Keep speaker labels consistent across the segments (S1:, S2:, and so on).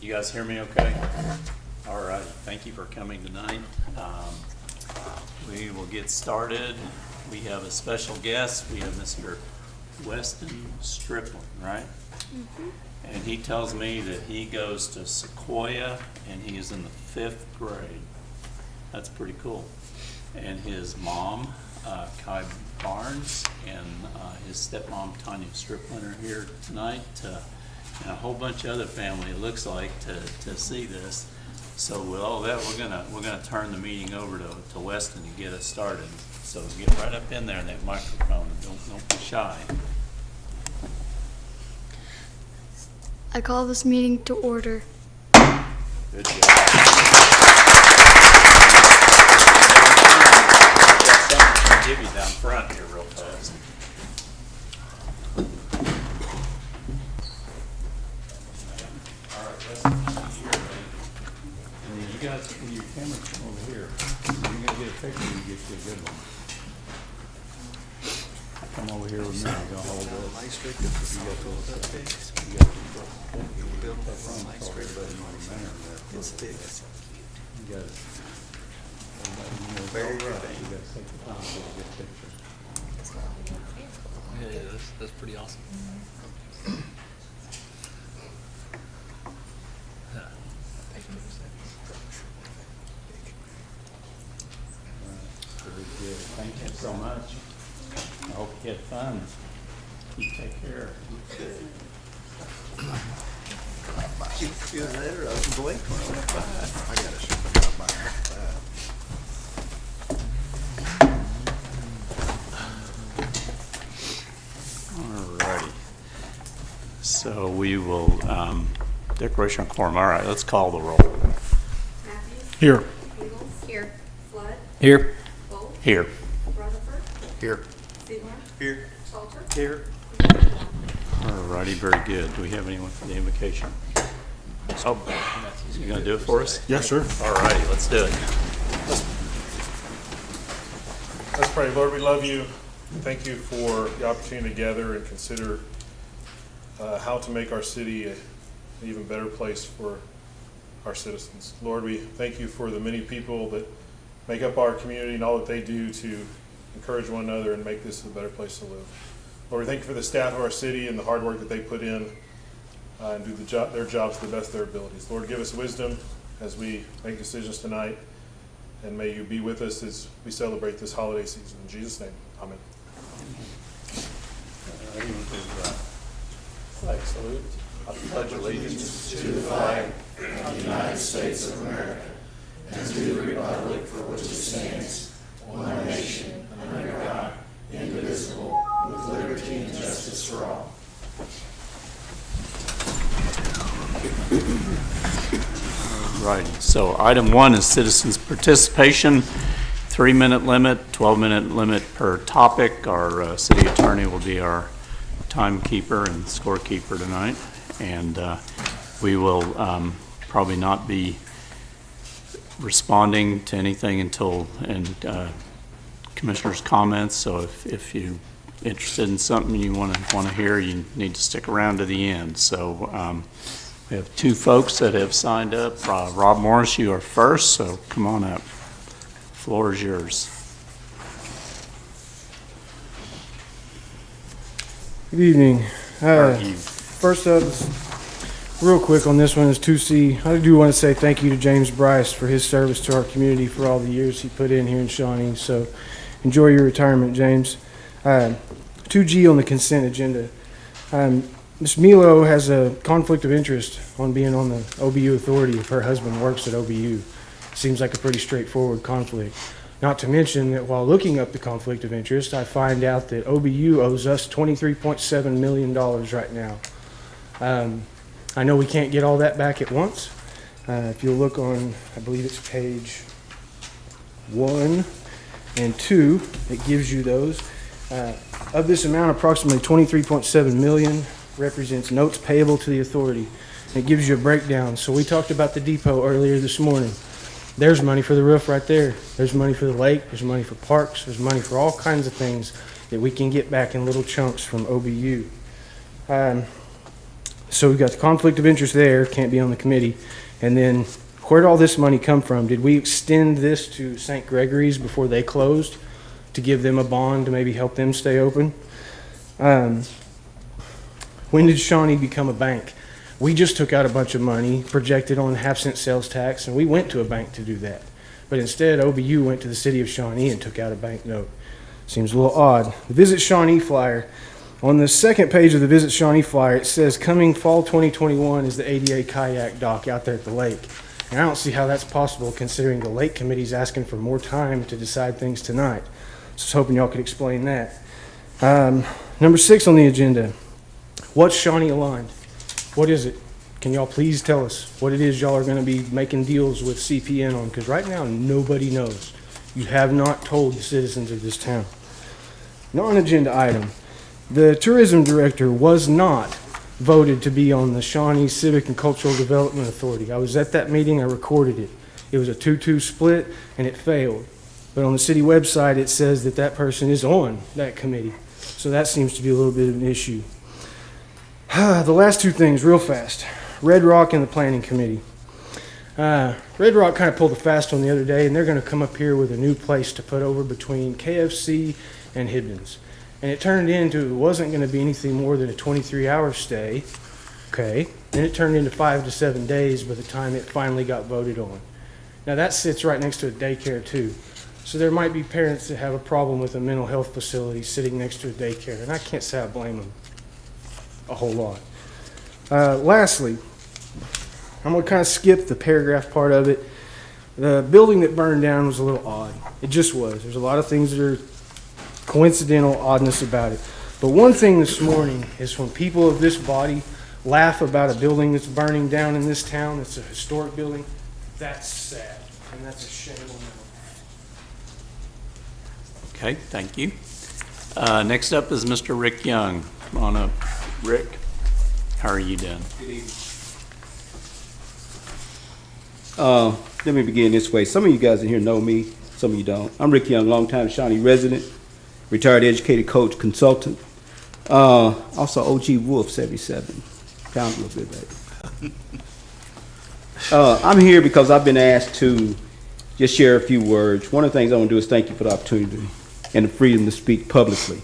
S1: You guys hear me okay? All right, thank you for coming tonight. We will get started. We have a special guest. We have Mr. Weston Stripling, right? Mm-hmm. And he tells me that he goes to Sequoia and he is in the 5th grade. That's pretty cool. And his mom, Kai Barnes, and his stepmom, Tanya Stripling, are here tonight. And a whole bunch of other family, it looks like, to see this. So with all that, we're gonna turn the meeting over to Weston to get us started. So get right up in there in that microphone. Don't be shy.
S2: I call this meeting to order.
S1: Good job. Got something to give you down front here real fast. All right, Weston, here, buddy. And then you guys, when your camera come over here, you're gonna get a picture and get you a good one. Come over here with me. You're gonna hold this. You got this. You got this. It's big. You got it. Very good. You got to take the time to get a good picture.
S3: Yeah, that's pretty awesome.
S1: Very good. Thank you so much. I hope you had fun. You take care.
S4: You feel better? I was blinking when I went by. I gotta shoot my
S1: All righty. So we will, declaration of quorum. All right, let's call the roll.
S5: Matthews?
S3: Here.
S5: Eagles? Here. Flood?
S3: Here.
S5: Bolt?
S1: Here.
S5: Rutherford?
S4: Here.
S5: Seaborn?
S4: Here.
S5: Salter?
S4: Here.
S1: All righty, very good. Do we have anyone for the invocation? Oh, you gonna do it for us?
S3: Yes, sir.
S1: All righty, let's do it.
S6: Let's pray. Lord, we love you. Thank you for the opportunity to gather and consider how to make our city an even better place for our citizens. Lord, we thank you for the many people that make up our community and all that they do to encourage one another and make this a better place to live. Lord, we thank you for the staff of our city and the hard work that they put in and do their jobs to the best of their abilities. Lord, give us wisdom as we make decisions tonight, and may you be with us as we celebrate this holiday season. In Jesus' name, amen.
S1: Flag salute. I pledge allegiance to the flag of the United States of America and to the republic for which it stands, one nation, under God, indivisible, with liberty and justice for all. Right. So item 1 is citizens' participation. 3-minute limit, 12-minute limit per topic. Our city attorney will be our timekeeper and scorekeeper tonight, and we will probably not be responding to anything until commissioners' comments. So if you're interested in something you want to hear, you need to stick around to the end. So we have 2 folks that have signed up. Rob Morris, you are first, so come on up. The floor is yours.
S7: Good evening.
S1: You.
S7: First up, real quick on this one is 2C. I do want to say thank you to James Bryce for his service to our community for all the years he put in here in Shawnee. So enjoy your retirement, James. 2G on the consent agenda. Ms. Milo has a conflict of interest on being on the OBU authority if her husband works at OBU. Seems like a pretty straightforward conflict. Not to mention that while looking up the conflict of interest, I find out that OBU owes us $23.7 million right now. I know we can't get all that back at once. If you'll look on, I believe it's page 1 and 2, it gives you those. Of this amount, approximately $23.7 million represents notes payable to the authority. It gives you a breakdown. So we talked about the depot earlier this morning. There's money for the roof right there. There's money for the lake. There's money for parks. There's money for all kinds of things that we can get back in little chunks from OBU. So we've got the conflict of interest there, can't be on the committee. And then where did all this money come from? Did we extend this to St. Gregory's before they closed to give them a bond to maybe help them stay open? When did Shawnee become a bank? We just took out a bunch of money projected on half-cent sales tax, and we went to a bank to do that. But instead, OBU went to the city of Shawnee and took out a bank note. Seems a little odd. The Visit Shawnee flyer. On the second page of the Visit Shawnee flyer, it says coming fall 2021 is the ADA kayak dock out there at the lake. And I don't see how that's possible considering the lake committee's asking for more time to decide things tonight. So I was hoping y'all could explain that. Number 6 on the agenda. What's Shawnee Aligned? What is it? Can y'all please tell us what it is y'all are going to be making deals with CPN on? Because right now, nobody knows. You have not told the citizens of this town. Non-agenda item. The tourism director was not voted to be on the Shawnee Civic and Cultural Development Authority. I was at that meeting. I recorded it. It was a 2-2 split, and it failed. But on the city website, it says that that person is on that committee. So that seems to be a little bit of an issue. The last 2 things, real fast. Red Rock and the Planning Committee. Red Rock kind of pulled a fast one the other day, and they're going to come up here with a new place to put over between KFC and Hibbins. And it turned into, it wasn't going to be anything more than a 23-hour stay. Okay. Then it turned into 5 to 7 days by the time it finally got voted on. Now that sits right next to a daycare too. So there might be parents that have a problem with a mental health facility sitting next to a daycare, and I can't say I blame them a whole lot. Lastly, I'm going to kind of skip the paragraph part of it. The building that burned down was a little odd. It just was. There's a lot of things that are coincidental oddness about it. But one thing this morning is when people of this body laugh about a building that's burning down in this town, it's a historic building, that's sad. And that's a shame on them.
S1: Okay, thank you. Next up is Mr. Rick Young. Come on up, Rick. How are you doing?
S3: Good evening. Let me begin this way. Some of you guys in here know me, some of you don't. I'm Rick Young, longtime Shawnee resident, retired educated coach, consultant. Also OG Wolf 77. Found a little bit later. I'm here because I've been asked to just share a few words. One of the things I want to do is thank you for the opportunity and the freedom to speak publicly.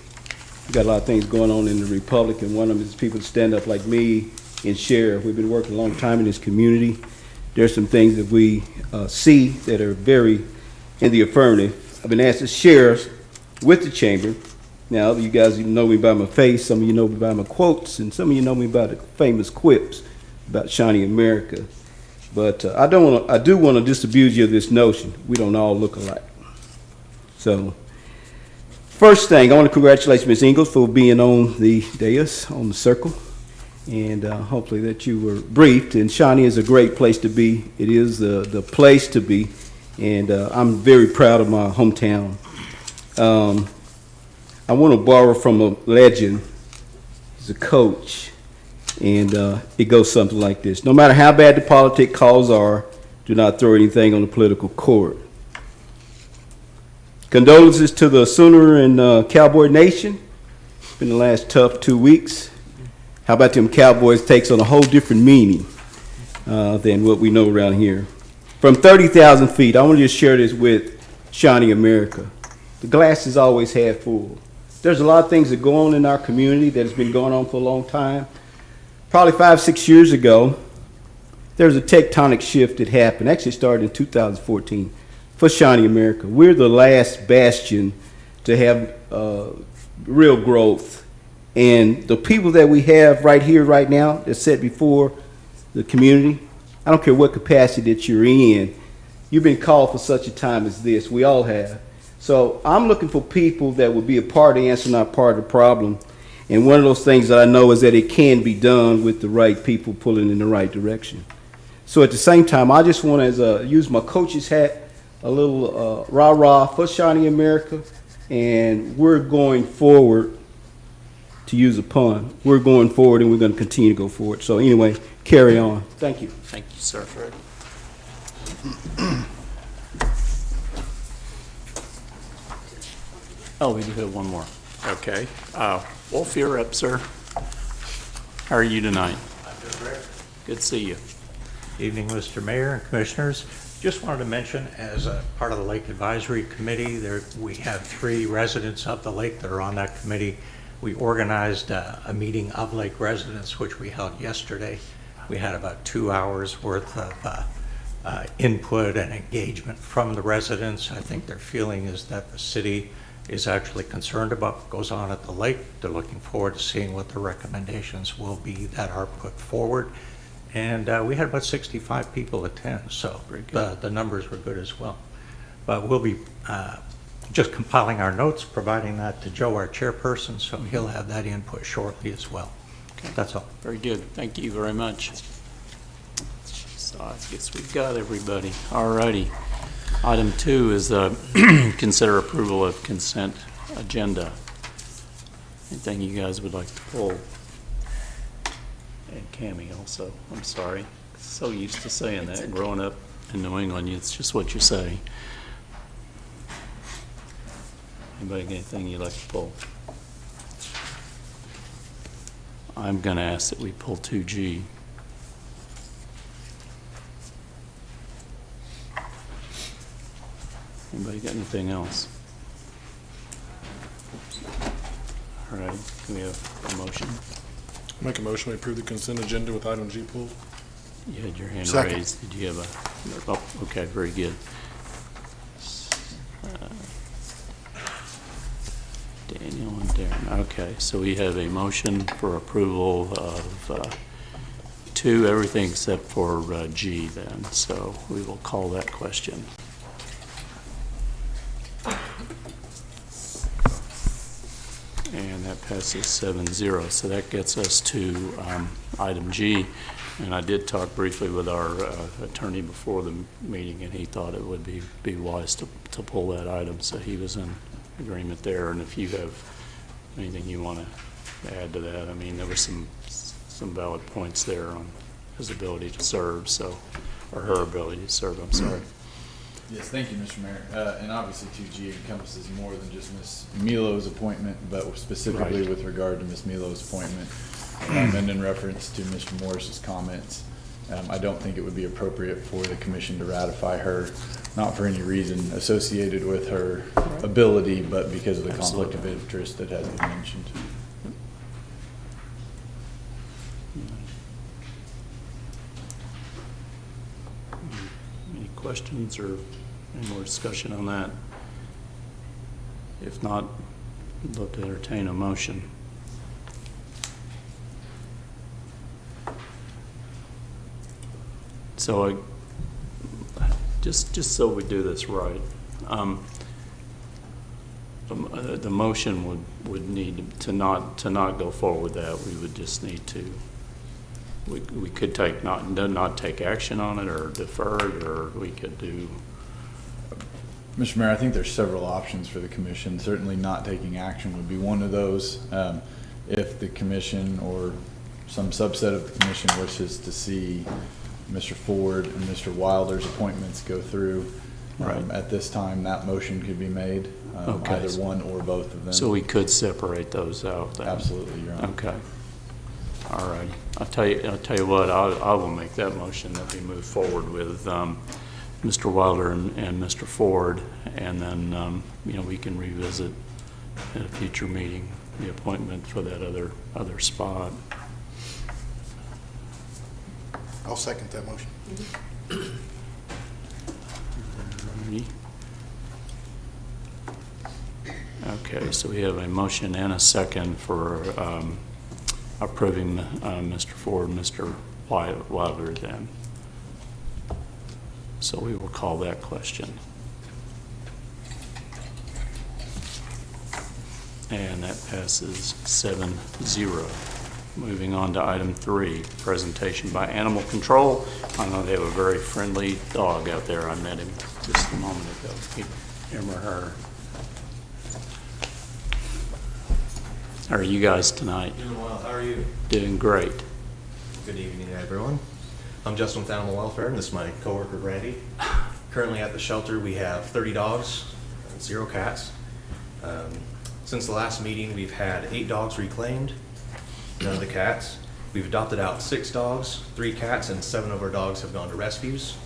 S3: We've got a lot of things going on in the Republic, and one of them is people to stand up like me and share. We've been working a long time in this community. There's some things that we see that are very in the affirmative. I've been asked to share with the chamber. Now, you guys know me by my face, some of you know me by my quotes, and some of you know me by the famous quips about Shawnee America. But I do want to disabuse you of this notion. We don't all look alike. So, first thing, I want to congratulate Ms. Ingalls for being on the dais, on the circle, and hopefully that you were briefed. And Shawnee is a great place to be. It is the place to be, and I'm very proud of my hometown. I want to borrow from a legend. He's a coach, and it goes something like this. No matter how bad the politic calls are, do not throw anything on the political court. Condolences to the Sooner and Cowboy Nation. It's been the last tough 2 weeks. How about them Cowboys takes on a whole different meaning than what we know around here. From 30,000 feet, I want to just share this with Shawnee America. The glass is always half full. There's a lot of things that go on in our community that has been going on for a long time. Probably 5-6 years ago, there was a tectonic shift that happened. Actually started in 2014 for Shawnee America. We're the last bastion to have real growth. And the people that we have right here, right now, that sat before the community, I don't care what capacity that you're in, you've been called for such a time as this. We all have. So I'm looking for people that will be a part of the answer, not part of the problem. And one of those things that I know is that it can be done with the right people pulling in the right direction. So at the same time, I just want to use my coach's hat, a little rah-rah for Shawnee America, and we're going forward, to use a pun. We're going forward, and we're going to continue to go forward. So anyway, carry on. Thank you.
S1: Thank you, sir. Oh, we do have one more. Okay. Wolf, you're up, sir. How are you tonight?
S8: I'm
S1: Good to see you.
S8: Evening, Mr. Mayor and Commissioners. Just wanted to mention, as a part of the Lake Advisory Committee, we have 3 residents of the lake that are on that committee. We organized a meeting of lake residents, which we held yesterday. We had about 2 hours worth of input and engagement from the residents. I think their feeling is that the city is actually concerned about what goes on at the lake. They're looking forward to seeing what the recommendations will be that are put forward. And we had about 65 people attend, so the numbers were good as well. But we'll be just compiling our notes, providing that to Joe, our chairperson, so he'll have that input shortly as well.
S1: Okay.
S8: That's all.
S1: Very good. Thank you very much. So I guess we've got everybody. All righty. Item 2 is consider approval of consent agenda. Anything you guys would like to pull? And Cammie also, I'm sorry. So used to saying that, growing up in New England, it's just what you say. Anybody got anything you'd like to pull? I'm gonna ask that we pull 2G. Anybody got anything else? All right, can we have a motion?
S6: Make a motion to approve the consent agenda with item G pulled.
S1: You had your hand
S4: Second.
S1: raised. Did you have a, oh, okay, very good. Daniel and Darren. Okay, so we have a motion for approval of 2, everything except for G then. So we will call that question. And that passes 7-0. So that gets us to item G. And I did talk briefly with our attorney before the meeting, and he thought it would be wise to pull that item. So he was in agreement there. And if you have anything you want to add to that, I mean, there were some valid points there on his ability to serve, so, or her ability to serve, I'm sorry.
S9: Yes, thank you, Mr. Mayor. And obviously, 2G encompasses more than just Ms. Milo's appointment, but specifically
S1: Right.
S9: with regard to Ms. Milo's appointment, and in reference to Mr. Morris's comments, I don't think it would be appropriate for the commission to ratify her, not for any reason associated with her ability, but because of the conflict of interest that has been mentioned.
S1: Any questions or any more discussion on that? If not, I'd love to entertain a motion. So just so we do this right, the motion would need to not go forward with that. We would just need to, we could not take action on it or defer it, or we could do.
S9: Mr. Mayor, I think there's several options for the commission. Certainly not taking action would be one of those. If the commission or some subset of the commission wishes to see Mr. Ford and Mr. Wilder's appointments go through,
S1: Right.
S9: at this time, that motion could be made,
S1: Okay.
S9: either one or both of them.
S1: So we could separate those out then?
S9: Absolutely, Your Honor.
S1: Okay. All right. I'll tell you what, I will make that motion that we move forward with Mr. Wilder and Mr. Ford, and then, we can revisit at a future meeting the appointment for that other spot.
S4: I'll second that motion.
S1: Alrighty. Okay, so we have a motion and a second for approving Mr. Ford and Mr. Wilder then. So we will call that question. And that passes 7-0. Moving on to item 3, presentation by Animal Control. I know they have a very friendly dog out there. I met him just a moment ago. Him or her. How are you guys tonight?
S10: Doing well. How are you?
S1: Doing great.
S10: Good evening, everyone. I'm Justin with Animal Welfare, and this is my coworker, Randy. Currently at the shelter, we have 30 dogs, 0 cats. Since the last meeting, we've had 8 dogs reclaimed, none of the cats, We've adopted out 6 dogs, 3 cats, and 7 of our dogs have gone to rescues.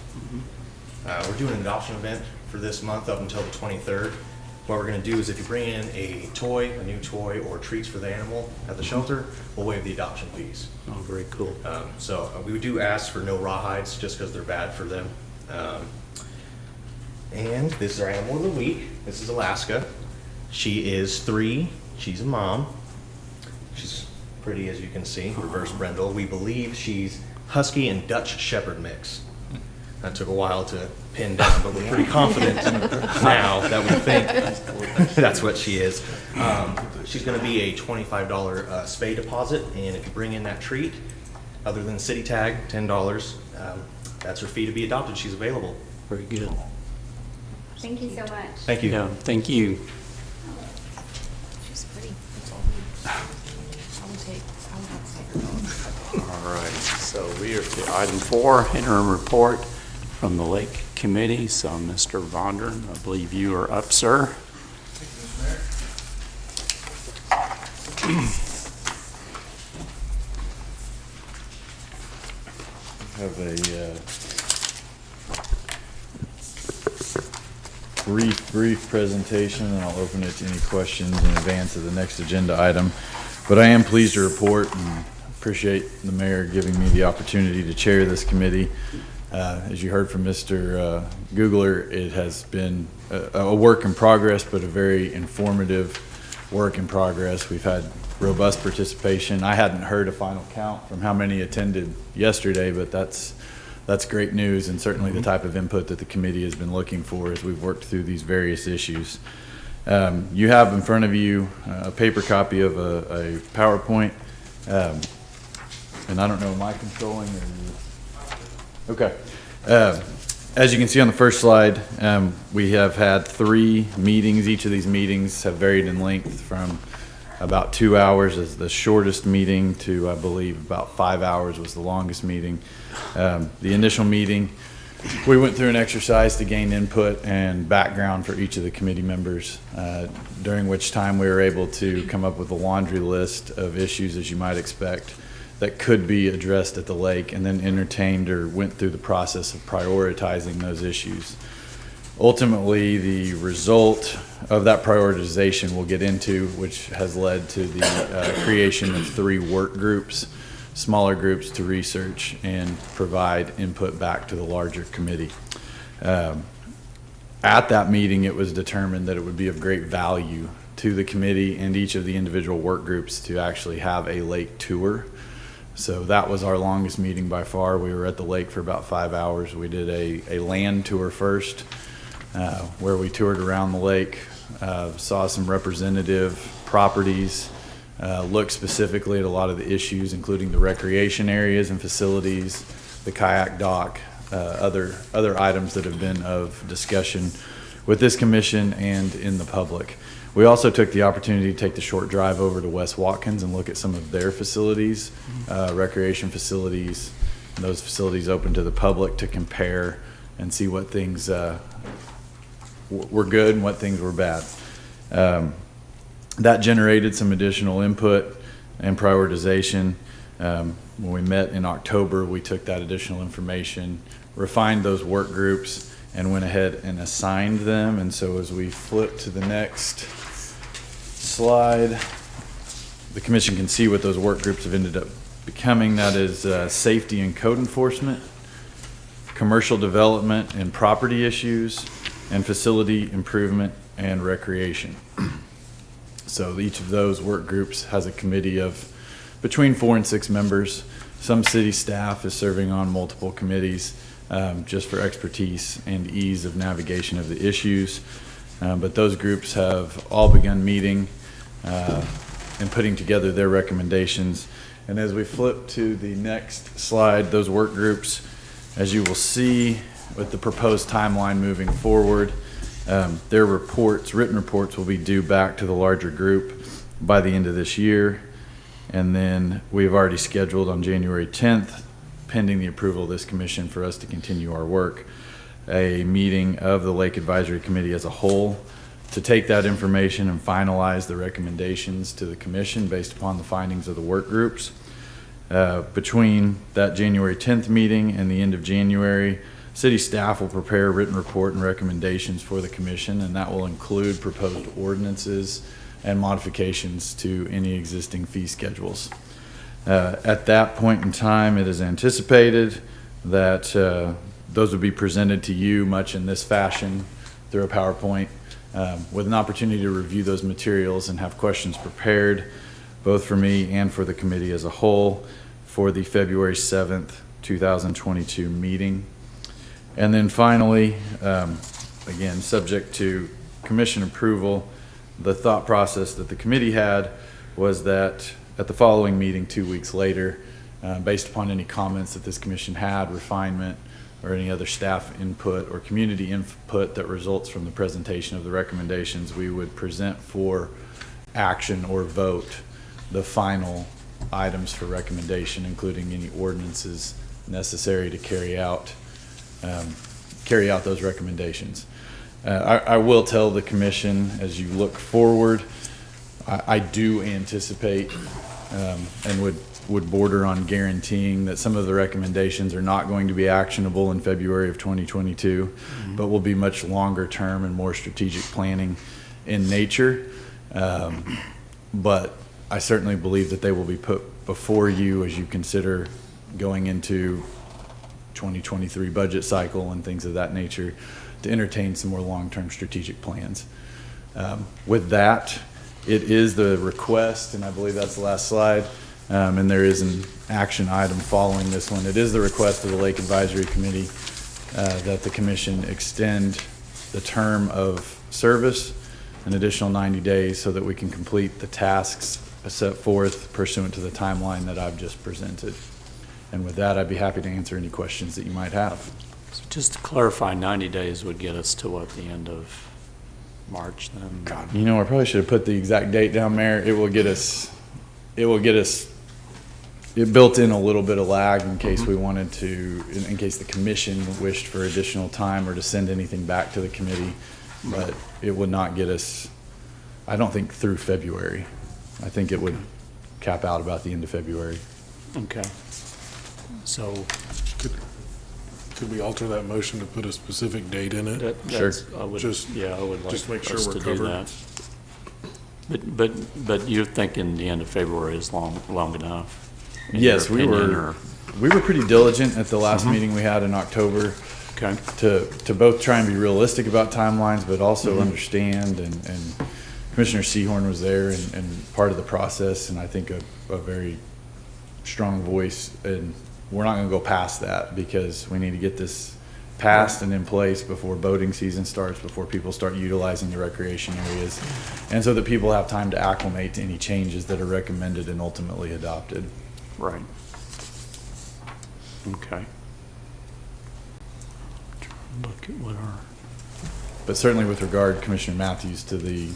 S10: We're doing an adoption event for this month up until the 23rd. What we're gonna do is if you bring in a new toy, or treats for the animal at the shelter, we'll waive the adoption fees.
S1: Oh, very cool.
S10: We do ask for no rawhides, just because they're bad for them. And this is our animal of the week. This is Alaska. She is 3. She's a mom. She's pretty, as you can see, reverse brindle. We believe she's Husky and Dutch Shepherd mix. That took a while to pin down, but we're pretty confident now that we think that's what she is. She's going to be a $25 spay deposit, and if you bring in that treat, other than city tag, $10, that's her fee to be adopted. She's available.
S1: Very good.
S5: Thank you so much.
S10: Thank you.
S1: Yeah, thank you.
S11: She's pretty. That's all. I would have to take her dog.
S1: All right, so we are to item 4, interim report from the Lake Committee. So Mr. Vondran, I believe you are up, sir.
S9: Have a brief presentation, and I'll open it to any questions in advance of the next agenda item. But I am pleased to report and appreciate the mayor giving me the opportunity to chair this committee. As you heard from Mr. Googler, it has been a work in progress, but a very informative work in progress. We've had robust participation. I hadn't heard a final count from how many attended yesterday, but that's great news, and certainly the type of input that the committee has been looking for as we've worked through these various issues. You have in front of you a paper copy of a PowerPoint, and I don't know, am I controlling or? Okay. As you can see on the first slide, we have had 3 meetings. Each of these meetings have varied in length from about 2 hours as the shortest meeting to, I believe, about 5 hours was the longest meeting. The initial meeting, we went through an exercise to gain input and background for each of the committee members, during which time we were able to come up with a laundry list of issues, as you might expect, that could be addressed at the lake, and then entertained or went through the process of prioritizing those issues. Ultimately, the result of that prioritization we'll get into, which has led to the creation of 3 work groups, smaller groups to research and provide input back to the larger committee. At that meeting, it was determined that it would be of great value to the committee and each of the individual work groups to actually have a lake tour. So that was our longest meeting by far. We were at the lake for about 5 hours. We did a land tour first, where we toured around the lake, saw some representative properties, looked specifically at a lot of the issues, including the recreation areas and facilities, the kayak dock, other items that have been of discussion with this commission and in the public. We also took the opportunity to take the short drive over to West Watkins and look at some of their facilities, recreation facilities, and those facilities open to the public to compare and see what things were good and what things were bad. That generated some additional input and prioritization. When we met in October, we took that additional information, refined those work groups, and went ahead and assigned them. And so as we flip to the next slide, the commission can see what those work groups have ended up becoming. That is safety and code enforcement, commercial development and property issues, and facility improvement and recreation. So each of those work groups has a committee of between 4 and 6 members. Some city staff is serving on multiple committees, just for expertise and ease of navigation of the issues. But those groups have all begun meeting and putting together their recommendations. And as we flip to the next slide, those work groups, as you will see with the proposed timeline moving forward, their reports, written reports, will be due back to the larger group by the end of this year. And then we've already scheduled on January 10th, pending the approval of this commission, for us to continue our work, a meeting of the Lake Advisory Committee as a whole to take that information and finalize the recommendations to the commission based upon the findings of the work groups. Between that January 10th meeting and the end of January, city staff will prepare a written report and recommendations for the commission, and that will include proposed ordinances and modifications to any existing fee schedules. At that point in time, it is anticipated that those would be presented to you much in this fashion through a PowerPoint, with an opportunity to review those materials and have questions prepared, both for me and for the committee as a whole, for the February 7th, 2022 meeting. And then finally, again, subject to commission approval, the thought process that the committee had was that at the following meeting 2 weeks later, based upon any comments that this commission had, refinement, or any other staff input or community input that results from the presentation of the recommendations, we would present for action or vote the final items for recommendation, including any ordinances necessary to carry out those recommendations. I will tell the commission, as you look forward, I do anticipate and would border on guaranteeing that some of the recommendations are not going to be actionable in February of 2022, but will be much longer term and more strategic planning in nature. But I certainly believe that they will be put before you as you consider going into 2023 budget cycle and things of that nature to entertain some more long-term strategic plans. With that, it is the request, and I believe that's the last slide, and there is an action item following this one. It is the request of the Lake Advisory Committee that the commission extend the term of service an additional 90 days so that we can complete the tasks set forth pursuant to the timeline that I've just presented. And with that, I'd be happy to answer any questions that you might have.
S1: So just to clarify, 90 days would get us to what, the end of March then?
S9: You know, I probably should have put the exact date down there. It built in a little bit of lag in case we wanted to, in case the commission wished for additional time or to send anything back to the committee, but it would not get us, I don't think, through February. I think it would cap out about the end of February.
S1: Okay. So
S6: Could we alter that motion to put a specific date in it?
S1: that's, I would,
S6: Just-
S1: yeah, I would like
S6: just make sure
S1: us
S6: we're
S1: to do
S6: covered.
S1: that. But you're thinking the end of February is long enough? in
S9: Yes,
S1: your
S9: we
S1: opinion,
S9: were,
S1: or-
S9: we were pretty diligent at the last meeting we had in October
S1: Okay,
S9: to both try and be realistic about timelines, but also understand, and Commissioner Seahorn was there and part of the process, and I think a very strong voice, and we're not gonna go past that because we need to get this passed and in place before boating season starts, before people start utilizing the recreation areas, and so that people have time to acclimate to any changes that are recommended and ultimately adopted.
S1: right. Okay. Look at what our,
S9: But certainly with regard, Commissioner Matthews, to the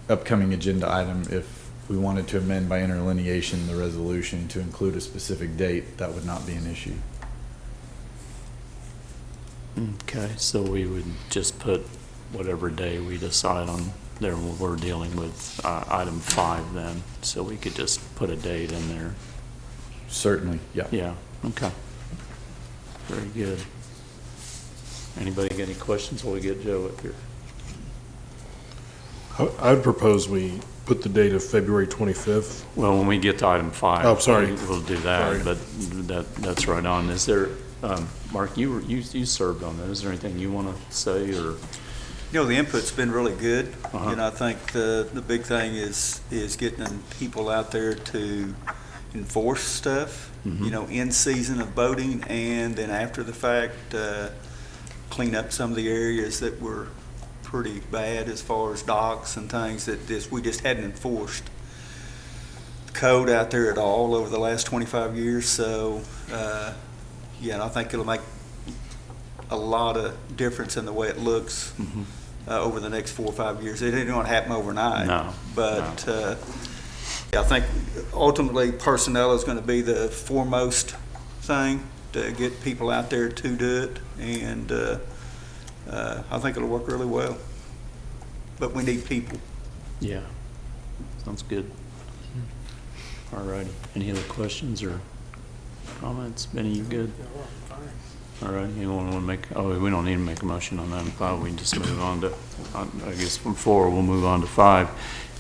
S9: upcoming agenda item, if we wanted to amend by interlineation the resolution to include a specific date, that would not be an issue.
S1: okay, so we would just put whatever day we decide on there when we're dealing with item 5 then, so we could just put a date in there.
S9: Certainly, yeah.
S1: Yeah, okay. Very good. Anybody got any questions while we get Joe up here?
S6: I'd propose we put the date of February 25th.
S1: Well, when we get to item 5.
S6: Oh, sorry.
S1: We'll do
S6: Sorry.
S1: that, but that's right on. Is there, Mark, you served on that. Is there anything you want to say, or?
S4: You know, the input's been really good.
S1: Uh-huh.
S4: And I think the big thing is getting people out there to enforce stuff, you know, in season of boating, and then after the fact, clean up some of the areas that were pretty bad as far as docks and things that we just hadn't enforced the code out there at all over the last 25 years. So, yeah, and I think it'll make a lot of difference in the way it looks over the next 4 or 5 years. It ain't gonna happen overnight.
S1: No,
S4: But, yeah, I think ultimately personnel is gonna be the foremost thing to get people out there to do it. And, I think it'll work really well. But we need people.
S1: Yeah, sounds good. All righty. Any other questions or comments? Benny, you good? All right, anyone want to make, oh, we don't need to make a motion on item 5, we can just move on to, I guess from 4, we'll move on to 5.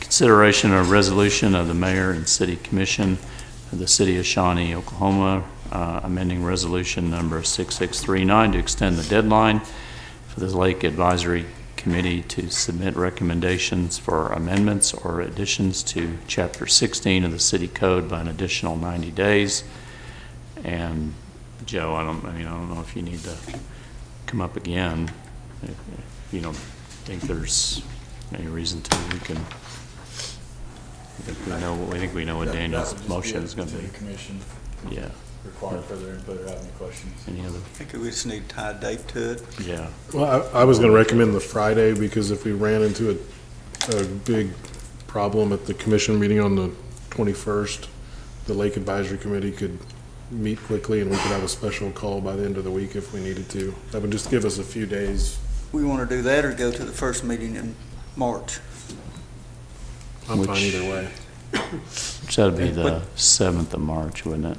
S1: Consideration of resolution of the mayor and city commission of the city of Shawnee, Oklahoma, amending resolution number 6639 to extend the deadline for the Lake Advisory Committee to submit recommendations for amendments or additions to Chapter 16 of the City Code by an additional 90 days. And Joe, I don't know if you need to come up again. If you don't think there's any reason to, we can. I think we know what Daniel's motion is going to be.
S9: Commission
S1: Yeah.
S9: require further input or have any questions?
S1: Any other?
S4: I think we just need to tie a date to it.
S1: Yeah.
S6: Well, I was gonna recommend the Friday, because if we ran into a big problem at the commission meeting on the 21st, the Lake Advisory Committee could meet quickly and we could have a special call by the end of the week if we needed to. That would just give us a few days.
S4: We want to do that or go to the first meeting in March?
S6: I'm fine
S1: Which-
S6: either way.
S1: Which that'd be the 7th of March, wouldn't it?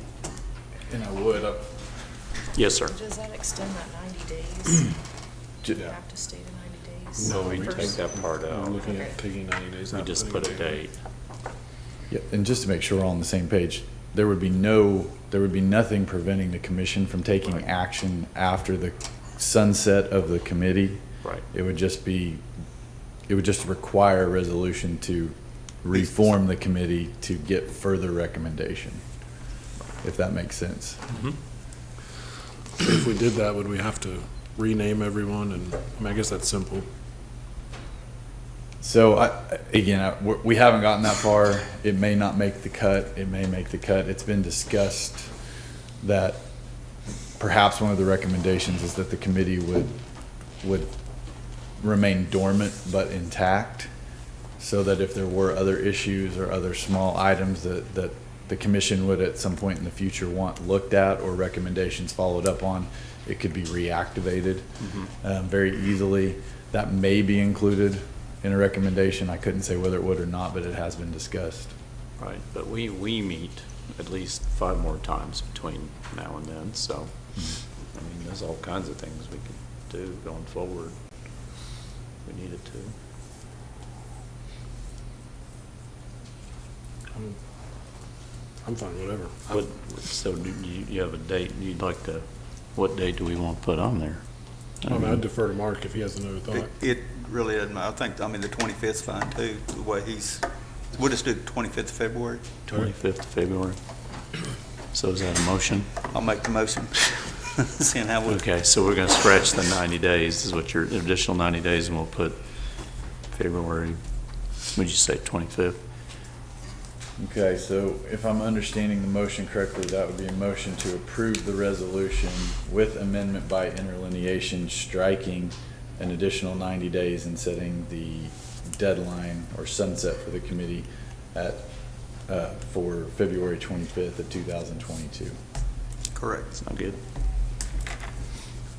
S9: And I would,
S1: Yes, sir.
S11: Does that extend that 90 days?
S9: Ju-
S11: You have to stay to 90 days?
S6: No, we
S11: First-
S1: that part
S6: I'm looking at taking 90 days
S1: We
S6: out.
S1: just put a date.
S9: Yeah, and just to make sure we're all on the same page, there would be nothing preventing the commission from taking
S1: Right.
S9: action after the sunset of the committee.
S1: Right.
S9: It would just require a resolution to reform the committee to get further recommendation, if that makes sense.
S6: If we did that, would we have to rename everyone? And, I guess that's simple.
S9: So we haven't gotten that far. It may not make the cut. It may make the cut. It's been discussed that perhaps one of the recommendations is that the committee would remain dormant but intact, so that if there were other issues or other small items that the commission would at some point in the future want looked at or recommendations followed up on, it could be reactivated very easily. That may be included in a recommendation. I couldn't say whether it would or not, but it has been discussed.
S1: Right, but we meet at least 5 more times between now and then, so, I mean, there's all kinds of things we can do going forward. if We needed to.
S6: I'm fine, whatever.
S1: What, so do you have a date you'd like to, what date do we want to put on there?
S6: I'd defer to Mark if he has another thought.
S4: It really doesn't matter. I mean, the 25th's fine too, the way we'll just do the 25th of February.
S1: 25th of February. So is that a motion?
S4: I'll make the motion. Seeing how we,
S1: Okay, so we're gonna scratch the 90 days, is what your additional 90 days, and we'll put February, would you say 25th?
S9: Okay, so if I'm understanding the motion correctly, that would be a motion to approve the resolution with amendment by interlineation, striking an additional 90 days and setting the deadline or sunset for the committee at, for February 25th of 2022.
S4: correct.
S1: Sound good?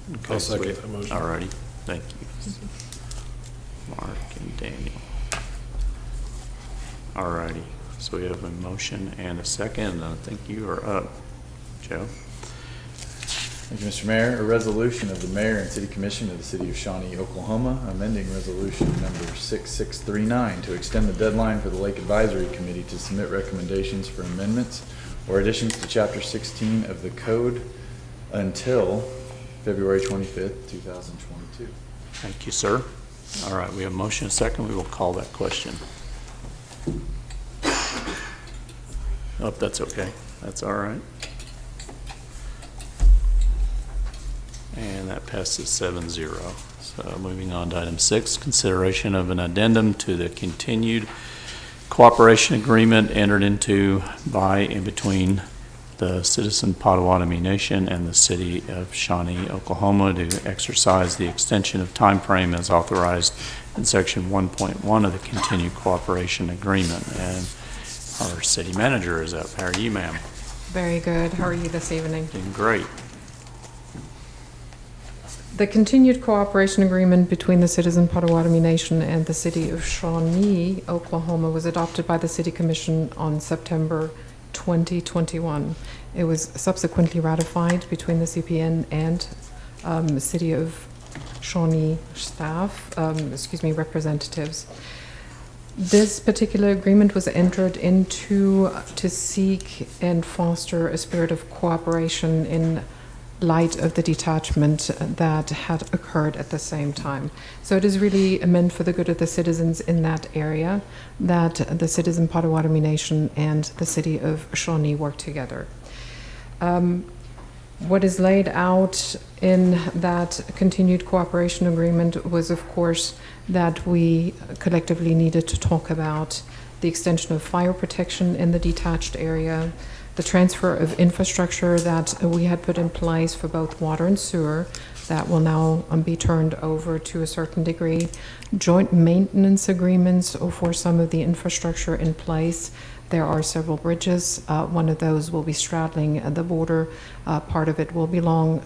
S6: I'll
S1: Okay, so
S6: second that motion.
S1: All righty, thank you. Mark and Daniel. All righty, so we have a motion and a second, and I think you are up, Joe.
S9: Thank you, Mr. Mayor. A resolution of the mayor and city commission of the city of Shawnee, Oklahoma, amending resolution number 6639 to extend the deadline for the Lake Advisory Committee to submit recommendations for amendments or additions to Chapter 16 of the code until February 25th, 2022.
S1: Thank you, sir. All right, we have a motion and a second, we will call that question. Oh, that's okay, that's all right. And that passes 7-0. So moving on to item 6, consideration of an addendum to the continued cooperation agreement entered into by and between the Citizen Potawatomi Nation and the City of Shawnee, Oklahoma, to exercise the extension of time frame as authorized in Section 1.1 of the Continued Cooperation Agreement. And our city manager is up. How are you, ma'am?
S12: Very good. How are you this evening?
S1: Doing great.
S12: The continued cooperation agreement between the Citizen Potawatomi Nation and the City of Shawnee, Oklahoma, was adopted by the City Commission on September 2021. It was subsequently ratified between the CPN and the City of Shawnee staff, representatives. This particular agreement was entered into to seek and foster a spirit of cooperation in light of the detachment that had occurred at the same time. So it is really meant for the good of the citizens in that area that the citizen Potawatomi Nation and the City of Shawnee work together. What is laid out in that continued cooperation agreement was, of course, that we collectively needed to talk about the extension of fire protection in the detached area, the transfer of infrastructure that we had put in place for both water and sewer that will now be turned over to a certain degree, joint maintenance agreements for some of the infrastructure in place. There are several bridges. One of those will be straddling the border. Part of it will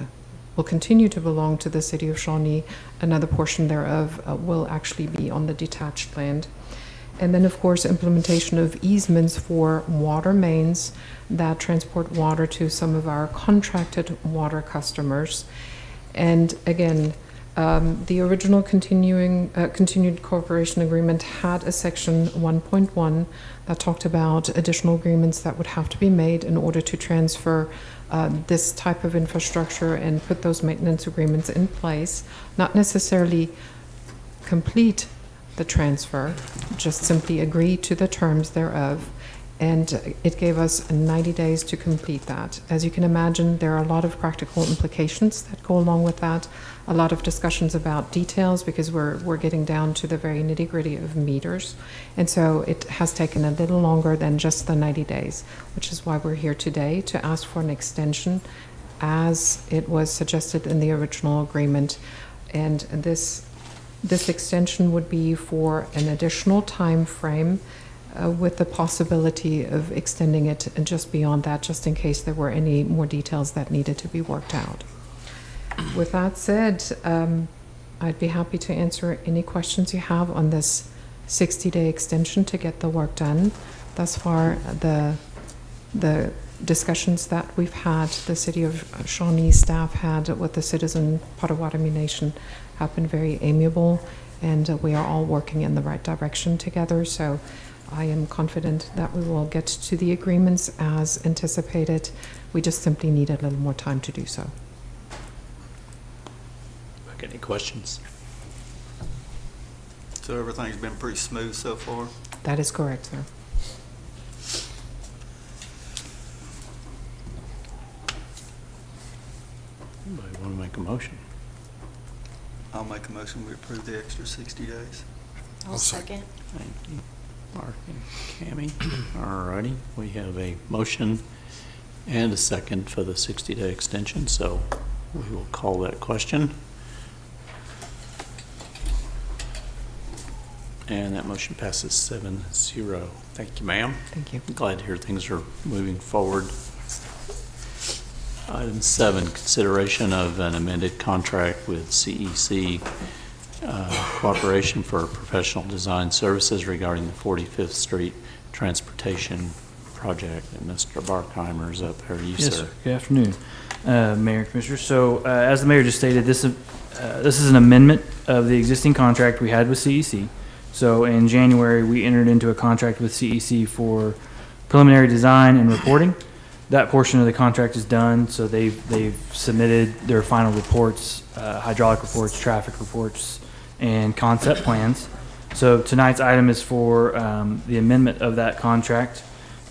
S12: continue to belong to the City of Shawnee. Another portion thereof will actually be on the detached land. And then, of course, implementation of easements for water mains that transport water to some of our contracted water customers. And again, the original continued cooperation agreement had a section 1.1 that talked about additional agreements that would have to be made in order to transfer this type of infrastructure and put those maintenance agreements in place, not necessarily complete the transfer, just simply agree to the terms thereof. And it gave us 90 days to complete that. As you can imagine, there are a lot of practical implications that go along with that, a lot of discussions about details because we're getting down to the very nitty-gritty of meters. And so it has taken a little longer than just the 90 days, which is why we're here today to ask for an extension as it was suggested in the original agreement. And this extension would be for an additional time frame with the possibility of extending it and just beyond that, just in case there were any more details that needed to be worked out. With that said, I'd be happy to answer any questions you have on this 60-day extension to get the work done. Thus far, the discussions that we've had, the City of Shawnee staff had with the citizen Potawatomi Nation have been very amiable, and we are all working in the right direction together. So I am confident that we will get to the agreements as anticipated. We just simply need a little more time to do so.
S1: Any questions?
S4: So everything's been pretty smooth so far?
S12: That is correct, sir.
S1: Anybody want to make a motion?
S4: I'll make a motion, we approve the extra 60 days.
S11: I'll second.
S1: Thank you, Mark and Cammie. All righty, we have a motion and a second for the 60-day extension, so we will call that question. And that motion passes 7-0. Thank you, ma'am.
S12: Thank you.
S1: Glad to hear things are moving forward. Item 7, consideration of an amended contract with CEC Cooperation for Professional Design Services regarding the 45th Street Transportation Project. And Mr. Barkheimer is up there. You,
S13: Yes,
S1: sir.
S13: sir. Good afternoon, Mayor and Commissioners. So, as the mayor just stated, this is an amendment of the existing contract we had with CEC. So, in January, we entered into a contract with CEC for preliminary design and reporting. That portion of the contract is done, so they've submitted their final reports, hydraulic reports, traffic reports, and concept plans. So tonight's item is for the amendment of that contract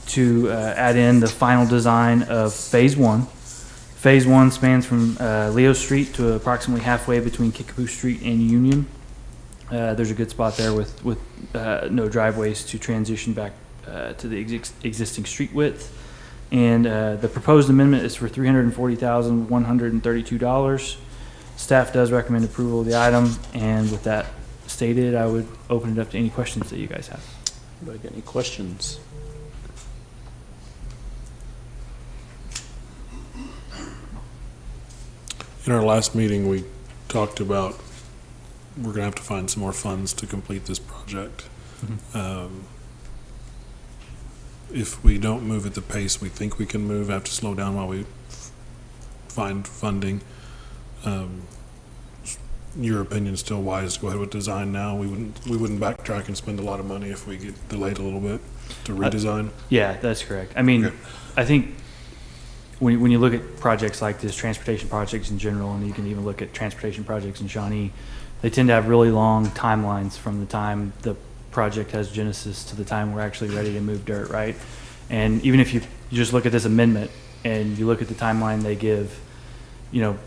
S13: to add in the final design of Phase 1. Phase 1 spans from Leo Street to approximately halfway between Kickapoo Street and Union. There's a good spot there with no driveways to transition back to the existing street width. And the proposed amendment is for $340,132. Staff does recommend approval of the item, and with that stated, I would open it up to any questions that you guys have.
S1: Anybody got any questions?
S6: In our last meeting, we talked about we're gonna have to find some more funds to complete this project. if we don't move at the pace we think we can move, have to slow down while we find funding. Your opinion still wise to go ahead with design now? We wouldn't backtrack and spend a lot of money if we get delayed a little bit to redesign?
S13: Yeah, that's correct. I mean,
S6: Okay.
S13: I think when you look at projects like this, transportation projects in general, and you can even look at transportation projects in Shawnee, they tend to have really long timelines from the time the project has genesis to the time we're actually ready to move dirt, right? And even if you just look at this amendment and you look at the timeline they give, you know,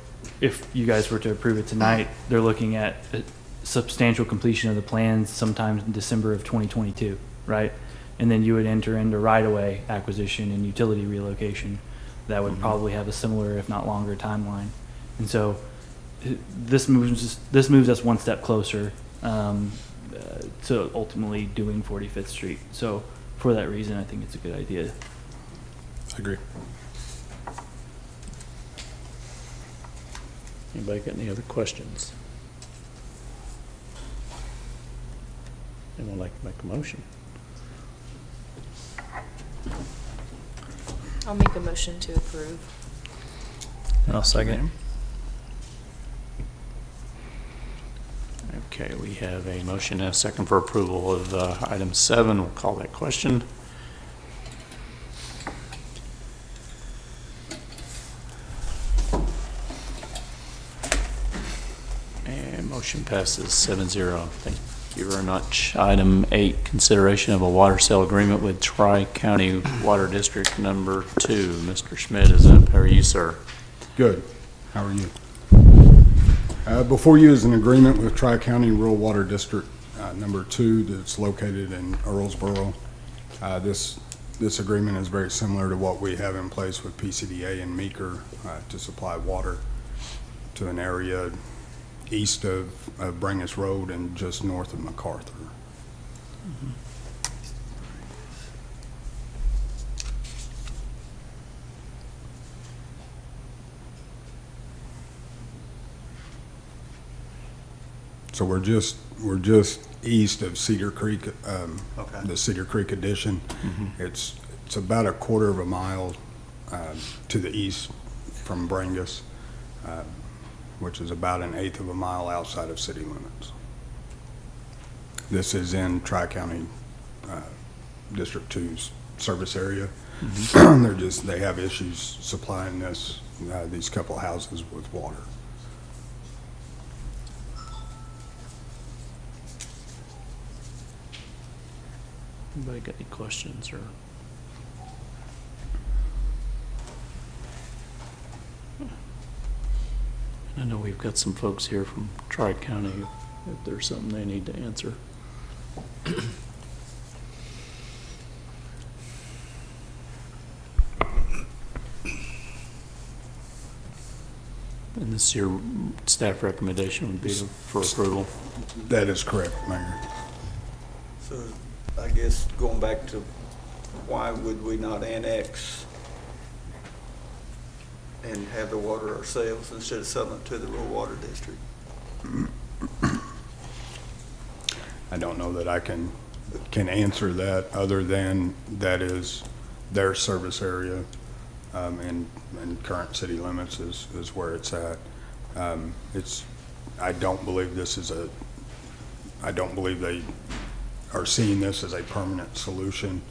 S13: if you guys were to approve it tonight, they're looking at a substantial completion of the plans sometime in December of 2022, right? And then you would enter into right-of-way acquisition and utility relocation. That would probably have a similar, if not longer, timeline. And so this moves us one step closer to ultimately doing 45th Street. So for that reason, I think it's a good idea.
S6: I agree.
S1: Anybody got any other questions? Anyone like to make a motion?
S11: I'll make a motion to approve.
S1: I'll second. Okay, we have a motion and a second for approval of item 7. We'll call that question. And motion passes 7-0. Thank you very much. Item 8, consideration of a water sale agreement with Tri-County Water District Number 2. Mr. Schmidt is up. How are you, sir?
S14: Good. How are you? Before you is an agreement with Tri-County Rural Water District Number 2 that's located in Earlsboro. This agreement is very similar to what we have in place with PCDA and Meeker to supply water to an area east of Brangus Road and just north of MacArthur. So we're just east of Cedar Creek, the Cedar Creek addition. It's about a quarter of a mile to the east from Brangus, which is about an eighth of a mile outside of city limits. This is in Tri-County District 2's service area. They have issues supplying these couple houses with water.
S1: Anybody got any questions or? I know we've got some folks here from Tri-County if there's something they need to answer. And this is your staff recommendation would be for approval?
S14: That is correct, Mayor.
S4: So I guess going back to why would we not annex and have the water ourselves instead of selling it to the rural water district?
S14: I don't know that I can answer that other than that is their service area, and current city limits is where it's at. I don't believe they are seeing this as a permanent solution.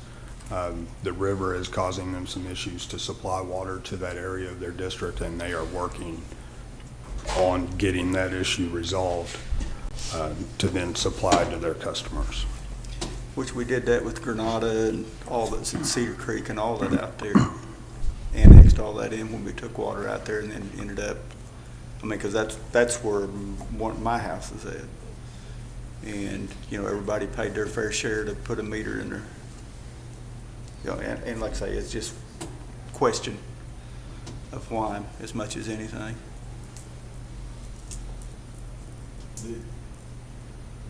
S14: The river is causing them some issues to supply water to that area of their district, and they are working on getting that issue resolved to then supply to their customers.
S4: Which we did that with Granada and all that's in Cedar Creek and all that out there. Annexed all that in when we took water out there and then ended up, because that's where one of my house is at. And, everybody paid their fair share to put a meter in there. And like I say, it's just question of why as much as anything.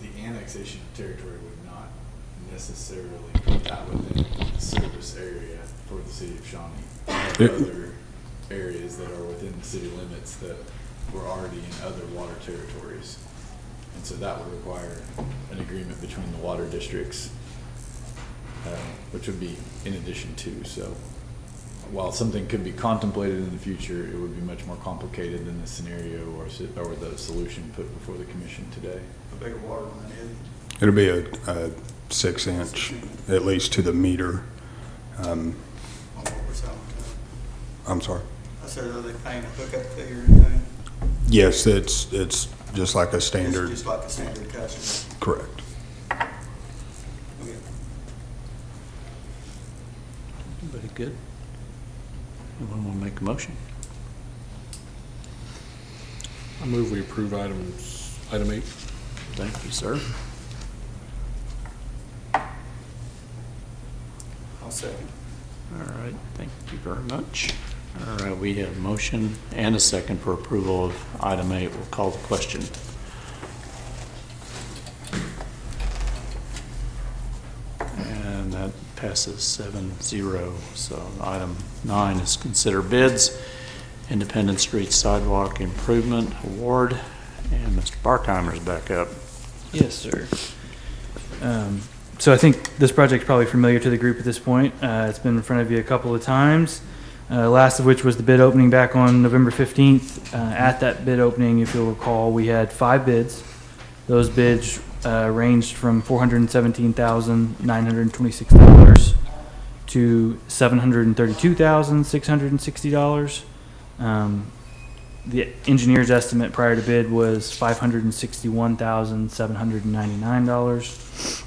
S9: The annexation of territory would not necessarily put that within the service area for the city of Shawnee. There are other areas that are within the city limits that were already in other water territories. And so that would require an agreement between the water districts which would be in addition to. So while something could be contemplated in the future, it would be much more complicated than the scenario or the solution put before the commission today.
S4: A bigger water line, is
S14: It'll be a 6-inch, at least to the meter. I'm sorry.
S4: I said, are they paying a hookup fee or anything?
S14: Yes, it's just like a
S4: It's
S14: standard,
S4: just like a standard customer.
S14: correct.
S4: Okay.
S1: Everybody good? Anyone want to make a motion?
S6: I move we approve item 8.
S1: Thank you, sir.
S4: I'll second.
S1: All right, thank you very much. All right, we have a motion and a second for approval of item 8. We'll call the question. And that passes 7-0. So item 9 is consider bids, Independent Street Sidewalk Improvement Award. And Mr. Barkheimer's back up.
S13: Yes, sir. So I think this project's probably familiar to the group at this point. It's been in front of you a couple of times, last of which was the bid opening back on November 15th. At that bid opening, if you'll recall, we had 5 bids. Those bids ranged from $417,926 to $732,660. The engineer's estimate prior to bid was $561,799,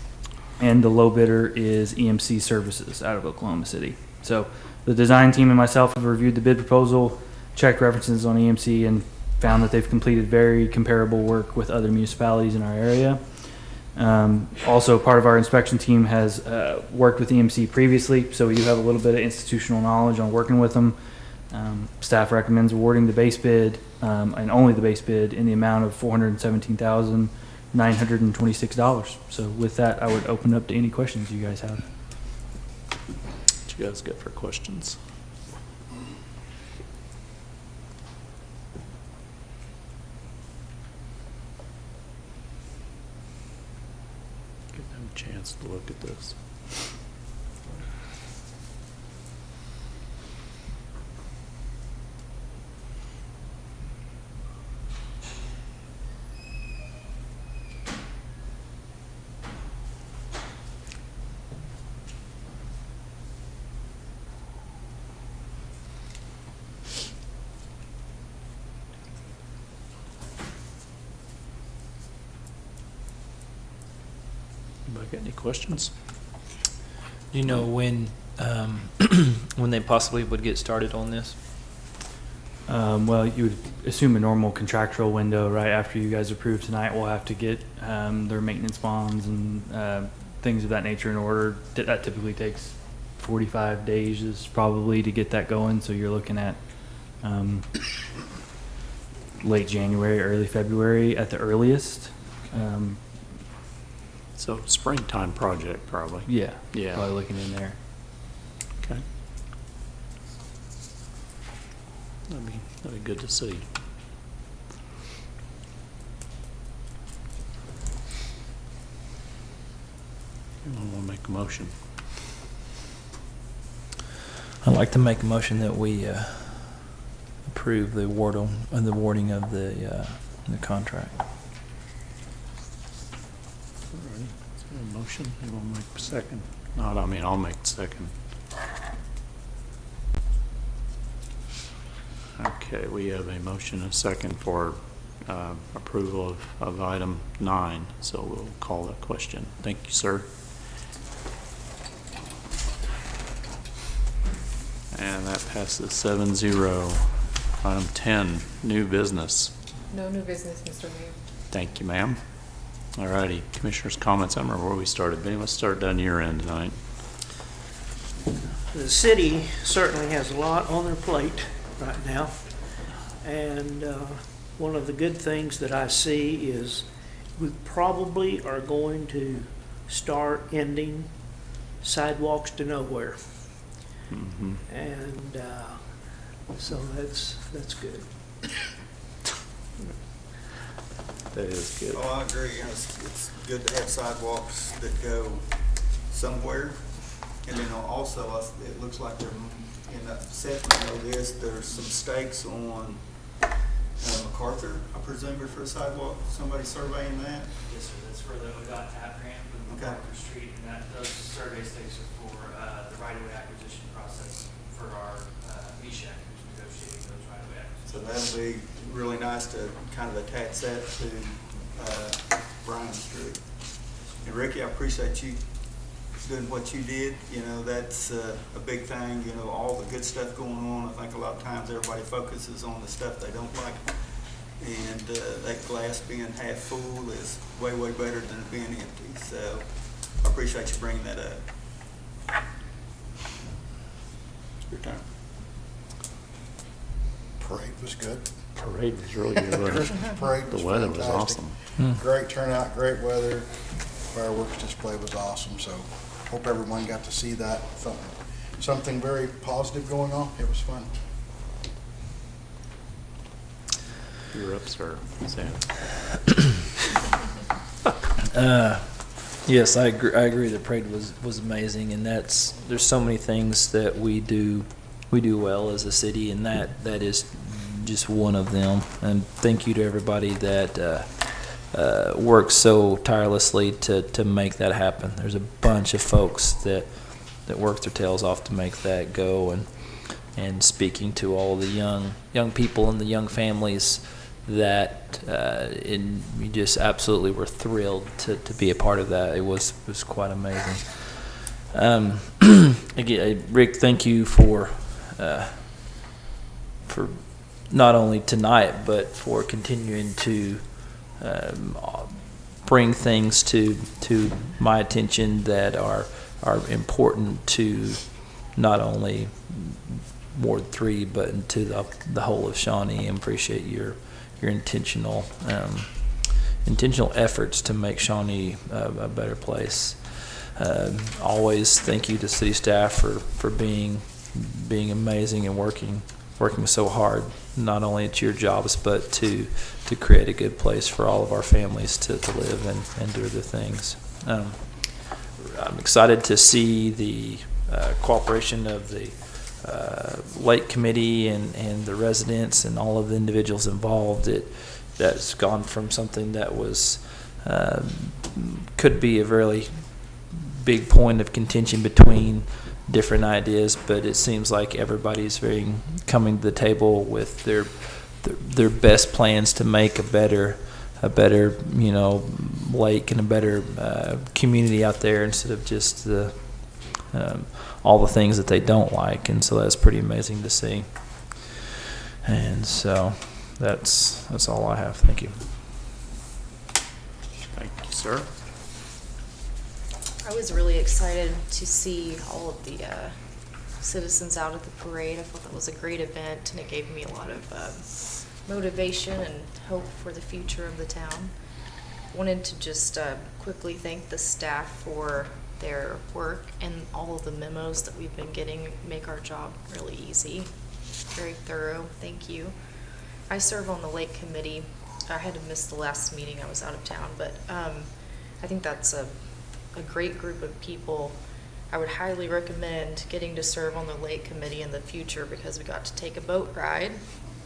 S13: and the low bidder is EMC Services out of Oklahoma City. So the design team and myself have reviewed the bid proposal, checked references on EMC, and found that they've completed very comparable work with other municipalities in our area. Also, part of our inspection team has worked with EMC previously, so we do have a little bit of institutional knowledge on working with them. Staff recommends awarding the base bid, and only the base bid, in the amount of $417,926. So with that, I would open up to any questions you guys have.
S1: What you guys got for questions? Give them a chance to look at this. Anybody got any questions?
S15: Do you know when when they possibly would get started on this?
S13: Well, you would assume a normal contractual window, right? After you guys approve tonight, we'll have to get their maintenance bonds and things of that nature in order. That typically takes 45 days is probably to get that going. So you're looking at late January, early February at the earliest.
S1: So springtime project, probably.
S13: Yeah.
S1: Yeah.
S13: Probably looking in there.
S1: Okay. That'd be good to see. Anyone want to make a motion?
S15: I'd like to make a motion that we approve the awarding of the contract.
S1: Alrighty. Is there a motion? Anyone make a second? Not, I'll make the second. Okay, we have a motion and a second for approval of item 9, so we'll call that question. Thank you, sir. And that passes 7-0. Item 10, new business.
S12: No new business, Mr. Mayor.
S1: Thank you, ma'am. All righty, commissioners' comments. I don't remember where we started. Ben, let's start down your end tonight.
S16: The city certainly has a lot on their plate right now. And one of the good things that I see is we probably are going to start ending sidewalks to nowhere.
S1: Mm-hmm.
S16: And so that's good.
S1: That is good.
S4: Oh, I agree. You know, it's good to have sidewalks that go somewhere. And then also, it looks like they're, in that section of this, there's some stakes on MacArthur, I presume, for a sidewalk. Somebody surveying that?
S13: Yes, sir, that's for the ODOT TAP grant for the
S4: Okay.
S13: MacArthur Street, and those survey stakes are for the right-of-way acquisition process for our MISHAC, who's negotiating those right-of-way
S4: So
S13: acquisitions.
S4: that'll be really nice to kind of attach that to Bryan Street. And Ricky, I appreciate you doing what you did. You know, that's a big thing, you know, all the good stuff going on. I think a lot of times everybody focuses on the stuff they don't like. And that glass being half full is way, way better than it being empty. So I appreciate you bringing that up. Your turn.
S17: Parade was good.
S18: Parade was really good.
S17: Christmas parade was
S18: The weather was
S17: fantastic.
S18: awesome.
S17: Great turnout, great weather. Fireworks display was awesome, so hope everyone got to see that. Something very positive going on. It was fun.
S18: You were up, sir. Sam.
S15: Yes, I agree. The parade was amazing, and there's so many things that we do well as a city, and that is just one of them. And thank you to everybody that works so tirelessly to make that happen. There's a bunch of folks that work their tails off to make that go, and speaking to all the young people and the young families that we just absolutely were thrilled to be a part of that. It was quite amazing. Again, Rick, thank you for not only tonight, but for continuing to bring things to my attention that are important to not only Ward 3, but to the whole of Shawnee. And appreciate your intentional efforts to make Shawnee a better place. Always thank you to city staff for being amazing and working so hard. Not only at your jobs, but to create a good place for all of our families to live and do their things. I'm excited to see the cooperation of the Lake Committee and the residents and all of the individuals involved. That's gone from something that was could be a very big point of contention between different ideas, but it seems like everybody's coming to the table with their best plans to make a better lake and a better community out there, instead of just all the things that they don't like. And so that's pretty amazing to see. And so that's all I have. Thank you.
S18: Thank you, sir.
S11: I was really excited to see all of the citizens out at the parade. I thought that was a great event, and it gave me a lot of motivation and hope for the future of the town. Wanted to just quickly thank the staff for their work, and all of the memos that we've been getting make our job really easy. Very thorough. Thank you. I serve on the Lake Committee. I had to miss the last meeting. I was out of town, but I think that's a great group of people. I would highly recommend getting to serve on the Lake Committee in the future, because we got to take a boat ride.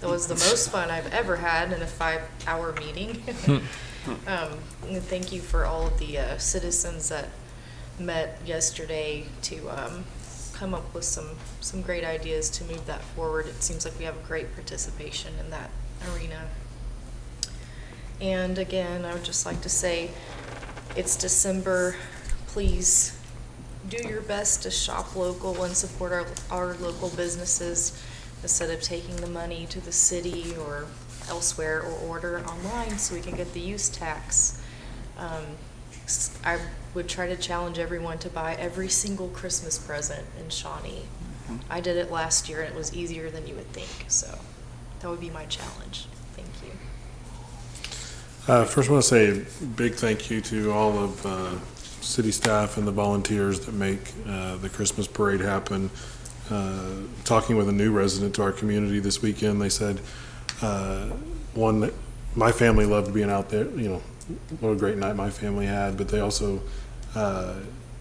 S11: That was the most fun I've ever had in a 5-hour meeting. And thank you for all of the citizens that met yesterday to come up with some great ideas to move that forward. It seems like we have a great participation in that arena. And again, I would just like to say, it's December. Please do your best to shop local and support our local businesses, instead of taking the money to the city or elsewhere, or order online so we can get the use tax. I would try to challenge everyone to buy every single Christmas present in Shawnee. I did it last year, and it was easier than you would think. So that would be my challenge. Thank you.
S6: First, I want to say a big thank you to all of city staff and the volunteers that make the Christmas parade happen. Talking with a new resident to our community this weekend, they said, my family loved being out there, what a great night my family had, but they also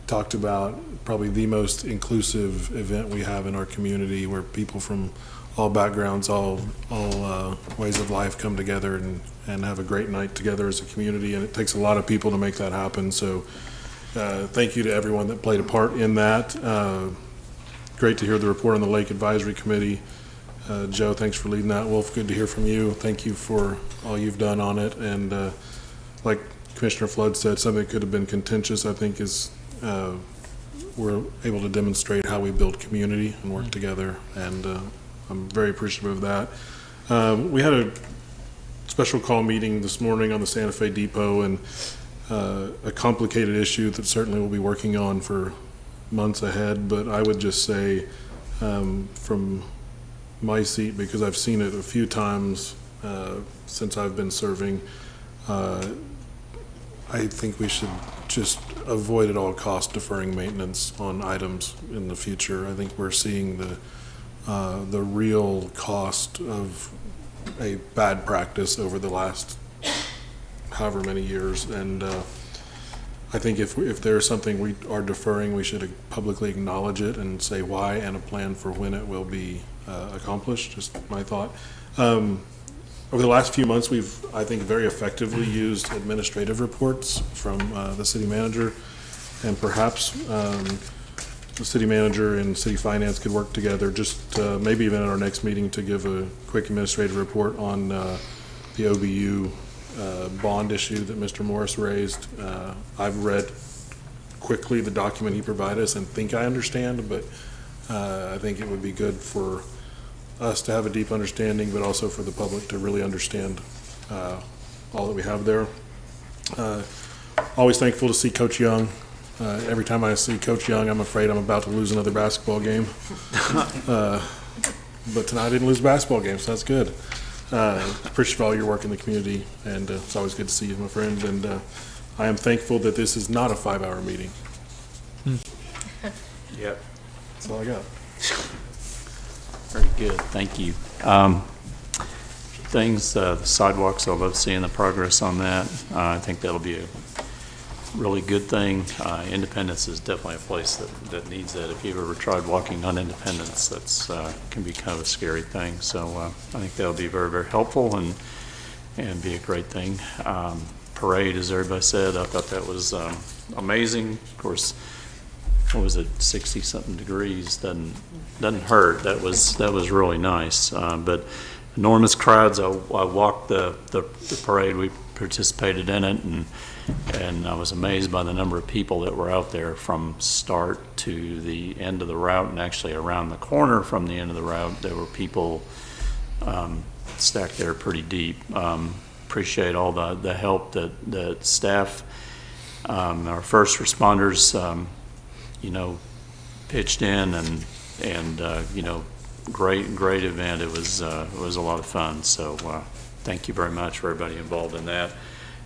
S6: talked about probably the most inclusive event we have in our community, where people from all backgrounds, all ways of life come together and have a great night together as a community, and it takes a lot of people to make that happen. So thank you to everyone that played a part in that. Great to hear the report on the Lake Advisory Committee. Joe, thanks for leading that. Wolf, good to hear from you. Thank you for all you've done on it. And like Commissioner Flood said, something that could have been contentious, I think, is we're able to demonstrate how we build community and work together. And I'm very appreciative of that. We had a special call meeting this morning on the Santa Fe Depot, and a complicated issue that certainly we'll be working on for months ahead. But I would just say, from my seat, because I've seen it a few times since I've been serving, I think we should just avoid at all costs deferring maintenance on items in the future. I think we're seeing the real cost of a bad practice over the last however many years, and I think if there's something we are deferring, we should publicly acknowledge it and say why, and a plan for when it will be accomplished. Just my thought. Over the last few months, we've, I think, very effectively used administrative reports from the city manager, and perhaps the city manager and city finance could work together, just maybe even at our next meeting, to give a quick administrative report on the OBU bond issue that Mr. Morris raised. I've read quickly the document he provided us and think I understand, but I think it would be good for us to have a deep understanding, but also for the public to really understand all that we have there. Always thankful to see Coach Young. Every time I see Coach Young, I'm afraid I'm about to lose another basketball game. But tonight I didn't lose a basketball game, so that's good. Appreciate all your work in the community, and it's always good to see you, my friend. And I am thankful that this is not a 5-hour meeting.
S1: Yep.
S6: That's all I got.
S1: Very good, thank you. Things, the sidewalks, I love seeing the progress on that. I think that'll be a really good thing. Independence is definitely a place that needs that. If you've ever tried walking on Independence, that's can be kind of a scary thing. So I think that'll be very, very helpful and be a great thing. Parade, as everybody said, I thought that was amazing. Of course, what was it, 60-something degrees, doesn't hurt. That was really nice. But enormous crowds. I walked the parade. We participated in it, and I was amazed by the number of people that were out there from start to the end of the route, and actually around the corner from the end of the route, there were people stacked there pretty deep. Appreciate all the help that staff, our first responders, pitched in, and great event. It was a lot of fun. So thank you very much for everybody involved in that.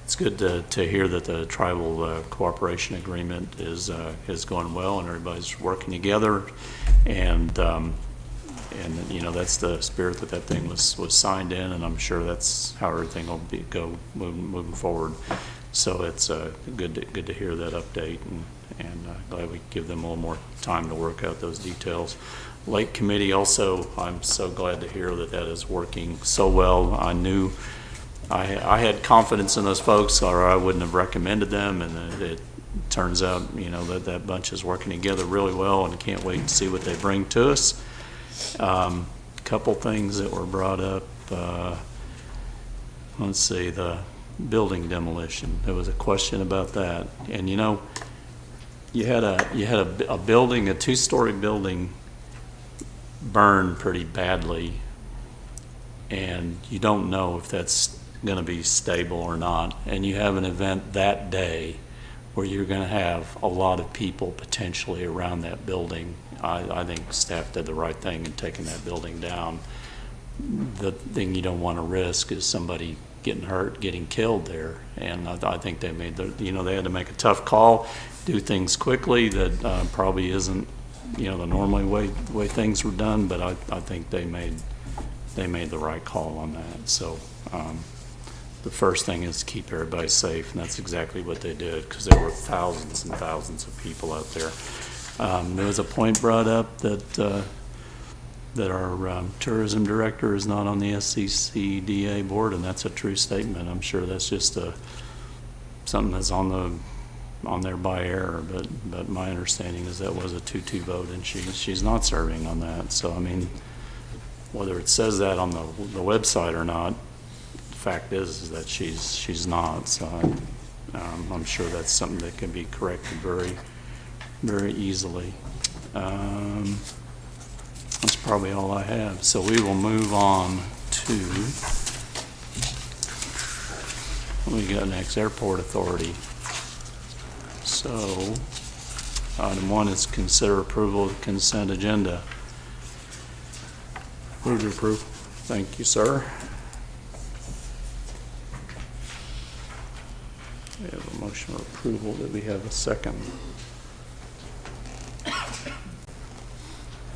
S1: It's good to hear that the tribal cooperation agreement is going well, and everybody's working together, and that's the spirit that thing was signed in, and I'm sure that's how everything will go moving forward. So it's good to hear that update, and glad we give them a little more time to work out those details. Lake Committee also, I'm so glad to hear that is working so well. I knew I had confidence in those folks, or I wouldn't have recommended them, and it turns out that bunch is working together really well, and can't wait to see what they bring to us. Couple things that were brought up. Let's see, the building demolition. There was a question about that, and you had a building, a 2-story building, burn pretty badly, and you don't know if that's going to be stable or not, and you have an event that day where you're going to have a lot of people potentially around that building. I think staff did the right thing in taking that building down. The thing you don't want to risk is somebody getting hurt, getting killed there, and I think they made they had to make a tough call, do things quickly that probably isn't the normally way things were done, but I think they made the right call on that. So the first thing is keep everybody safe, and that's exactly what they did, because there were thousands and thousands of people out there. There was a point brought up that our tourism director is not on the SCCDA board, and that's a true statement. I'm sure that's just something that's on there by error, but my understanding is that was a 2-2 vote, and she's not serving on that. So, I mean, whether it says that on the website or not, the fact is that she's not. So I'm sure that's something that can be corrected very, very easily. That's probably all I have. So we will move on to, what we got next? Airport Authority. So, item 1 is consider approval of the consent agenda.
S6: Move to approve.
S1: Thank you, sir. We have a motion for approval. Did we have a second?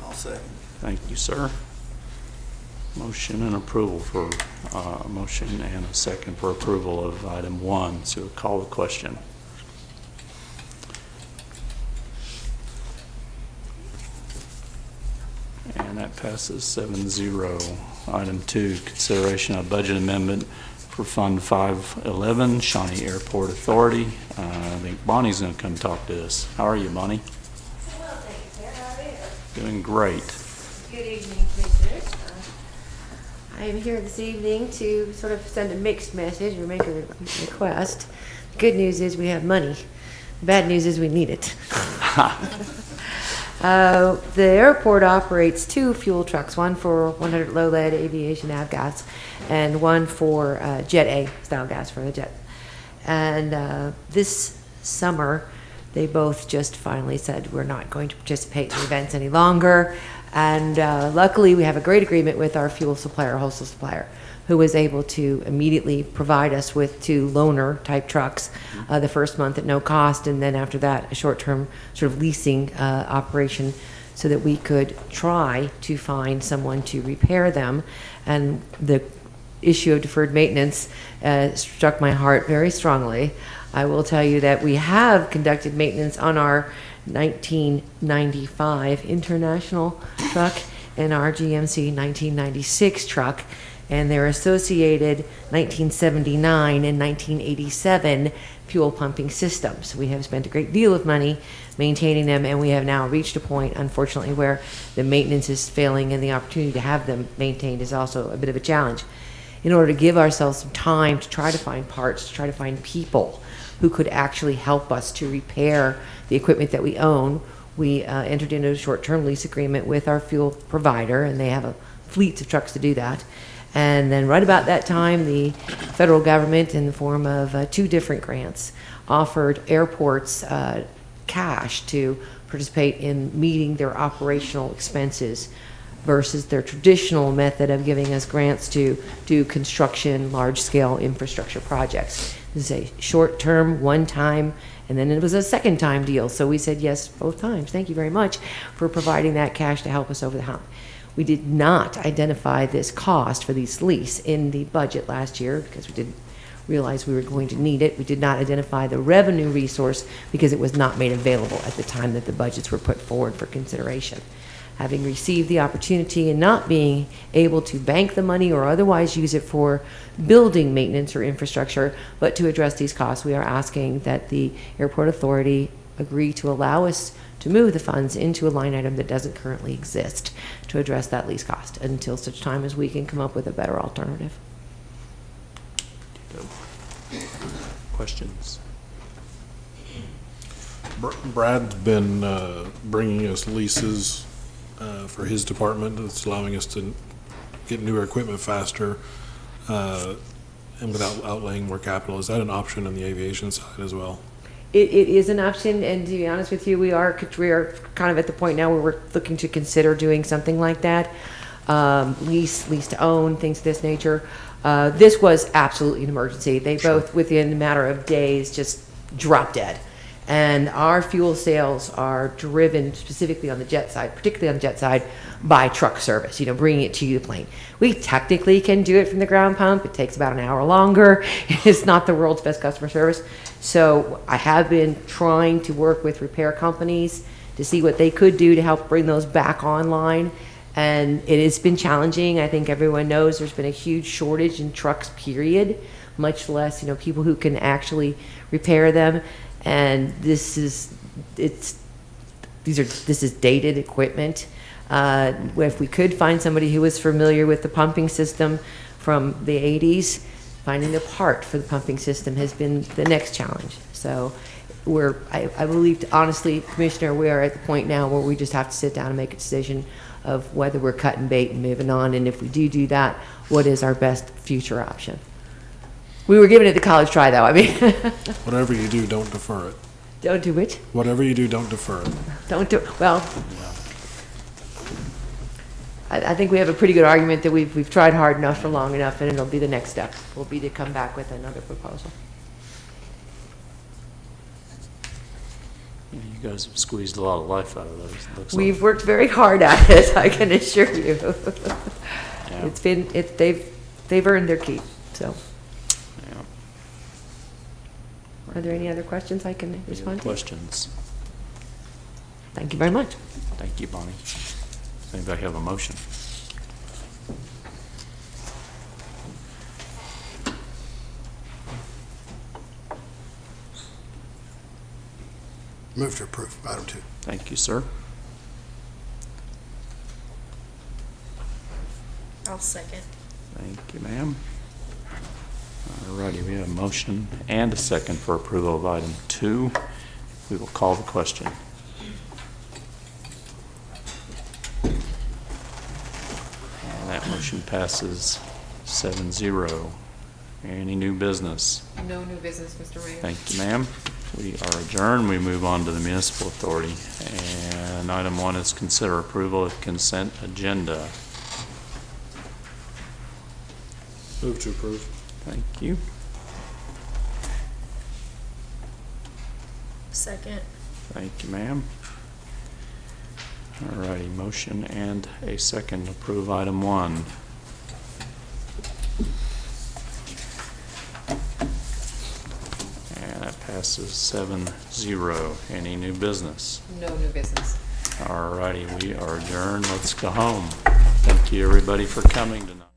S4: I'll second.
S1: Thank you, sir. Motion and approval for, motion and a second for approval of item 1. So we'll call the question. And that passes 7-0. Item 2, consideration of budget amendment for Fund 511, Shawnee Airport Authority. I think Bonnie's going to come talk to us. How are you, Bonnie?
S19: Well, thank you, sir. How are you?
S1: Doing great.
S19: Good evening, Commissioners. I am here this evening to sort of send a mixed message or make a request. The good news is we have money. The bad news is we need it. The airport operates 2 fuel trucks, one for 100 low lead aviation avgas and one for Jet A style gas for the jet. And this summer, they both just finally said we're not going to participate in events any longer. And luckily, we have a great agreement with our fuel supplier, wholesale supplier, who was able to immediately provide us with 2 loaner type trucks the first month at no cost, and then after that, a short-term sort of leasing operation so that we could try to find someone to repair them. And the issue of deferred maintenance struck my heart very strongly. I will tell you that we have conducted maintenance on our 1995 International truck and our GMC 1996 truck, and their associated 1979 and 1987 fuel pumping systems. We have spent a great deal of money maintaining them, and we have now reached a point, unfortunately, where the maintenance is failing, and the opportunity to have them maintained is also a bit of a challenge. In order to give ourselves some time to try to find parts, to try to find people who could actually help us to repair the equipment that we own, we entered into a short-term lease agreement with our fuel provider, and they have a fleet of trucks to do that. And then right about that time, the federal government, in the form of 2 different grants, offered airports cash to participate in meeting their operational expenses versus their traditional method of giving us grants to do construction, large-scale infrastructure projects. This is a short-term, one-time, and then it was a second-time deal. So we said yes both times. Thank you very much for providing that cash to help us over the hump. We did not identify this cost for this lease in the budget last year because we didn't realize we were going to need it. We did not identify the revenue resource because it was not made available at the time that the budgets were put forward for consideration. Having received the opportunity and not being able to bank the money or otherwise use it for building maintenance or infrastructure, but to address these costs, we are asking that the airport authority agree to allow us to move the funds into a line item that doesn't currently exist to address that lease cost until such time as we can come up with a better alternative.
S1: Questions?
S6: Brad's been bringing us leases for his department. That's allowing us to get newer equipment faster and without outlaying more capital. Is that an option on the aviation side as well?
S19: It is an option, and to be honest with you, we are kind of at the point now where we're looking to consider doing something like that. Lease to own, things of this nature. This was absolutely an emergency. They both, within a matter of days, just dropped dead. And our fuel sales are driven specifically on the jet side, particularly on the jet side, by truck service, bringing it to the plane. We technically can do it from the ground pump. It takes about an hour longer. It's not the world's best customer service. So I have been trying to work with repair companies to see what they could do to help bring those back online. And it has been challenging. I think everyone knows there's been a huge shortage in trucks, period, much less, people who can actually repair them. And this is dated equipment. If we could find somebody who was familiar with the pumping system from the 80s, finding the part for the pumping system has been the next challenge. So I believe, honestly, Commissioner, we are at the point now where we just have to sit down and make a decision of whether we're cutting bait and moving on. And if we do that, what is our best future option? We were giving it the college try, though.
S6: Whatever you do, don't defer it.
S19: Don't do it.
S6: Whatever you do, don't defer it.
S19: Don't do well. I think we have a pretty good argument that we've tried hard enough for long enough, and it'll be the next step. Will be to come back with another proposal.
S1: You guys have squeezed a lot of life out of those. it looks like.
S19: We've worked very hard at it, I can assure you.
S1: Yeah.
S19: They've earned their keep. So,
S1: Yeah.
S19: are there any other questions I can
S1: Any other
S19: respond to?
S1: questions?
S19: Thank you very much.
S1: Thank you, Bonnie. Does anybody have a motion?
S17: Move to approve, item 2.
S1: Thank you, sir.
S11: I'll second.
S1: Thank you, ma'am. All righty, we have a motion and a second for approval of item 2. We will call the question. And that motion passes 7-0. Any new business?
S12: No new business, Mr. Mayor.
S1: Thank you, ma'am. We are adjourned. We move on to the municipal authority. And item 1 is consider approval of consent agenda.
S6: Move to approve.
S1: Thank you.
S11: Second.
S1: Thank you, ma'am. All righty, motion and a second to approve item 1. And that passes 7-0. Any new business?
S12: No new business.
S1: All righty, we are adjourned. Let's go home. Thank you, everybody, for coming tonight.